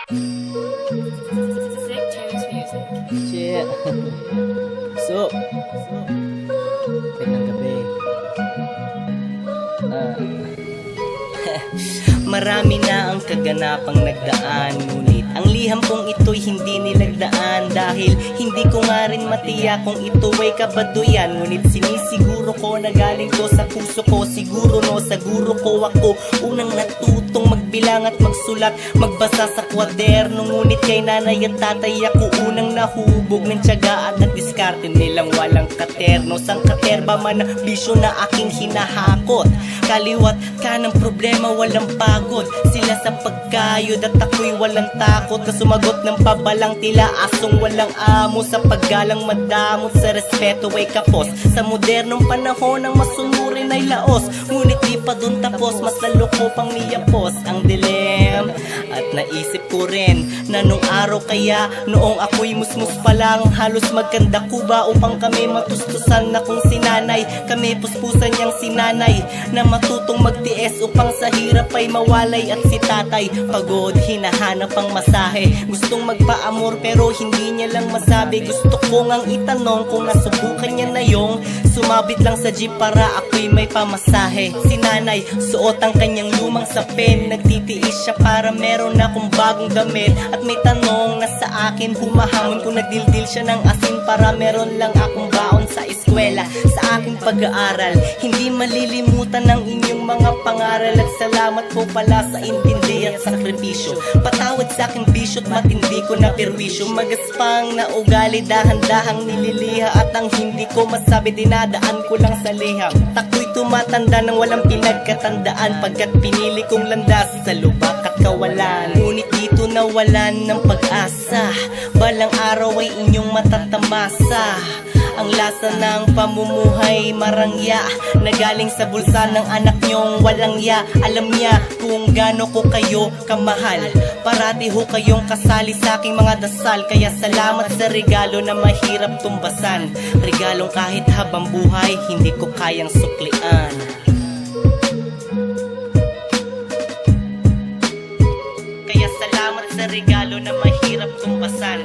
Sick tunes music. Shit. So, ng gabi. Marami na ang kaganapang nagdaan, ngunit ang liham kong ito'y hindi nilagdaan. Dahil hindi ko nga rin matiyak kung ito ay kabaduyan. Ngunit sinisiguro ko na galing ko sa puso ko. Siguro no, sa guro ko ako unang natutong magbilang at magsulat, magbasa sa kwaderno. Ngunit kay nanay at tatay ako unang nahubog ng tiyagaan at diskarte nilang walang katerno. Sang katerba man ang bisyo na aking hinahakot, kaliwat ka ng problema, walang pagod. Sila sa pagkayod at ako'y walang takot na sumagot ng pabalang tila asong walang amo. Sa paggalang madamot, sa respeto ay kapos. Sa modernong panahon ang masunurin ay laos, ngunit di pa dun tapos, mas lalo ko pang niyapos ang dilim. At naisip ko rin na nung araw kaya, noong ako'y musmus pa lang, halos magkanda ko ba upang kami matustusan na kung sinanay. Kami puspusan niyang sinanay na matutong magtiis upang sa hirap ay mawalay. At si tatay pagod, hinahanap ang masahe, gustong magpaamor pero hindi niya lang masabi. Gusto ko ngang itanong kung nasubukan niya na yung sumabit lang sa jeep para ako'y may pamasahe. Si nanay suot ang kanyang lumang sapin, nagtitiis siya para meron akong bagong damit. At may tanong na sa akin humahamon kung nagdildil siya ng asin para meron lang akong baon sa eskwela. Sa aking pag-aaral, hindi malilimutan ang inyong mga pangaral. At salamat po pala sa intindi at sakripisyo. Patawad sa aking bisyo't matindi ko na perwisyo. Magaspang na ugali, dahan-dahang nililiha. At ang hindi ko masabi, dinadaan ko lang sa liham. Tako'y tumatanda ng walang pinagkatandaan, pagkat pinili kong landas sa lubak at kawalan. Ngunit dito nawalan ng pag-asa, balang araw ay inyong matatamasa. Ang lasa ng pamumuhay marangya na galing sa bulsa ng anak nyong walang ya. Alam niya kung gaano ko kayo kamahal, parati ho kayong kasali sa aking mga dasal. Kaya salamat sa regalo na mahirap tumbasan, regalong kahit habang buhay hindi ko kayang suklian. Kaya salamat sa regalo na mahirap tumbasan,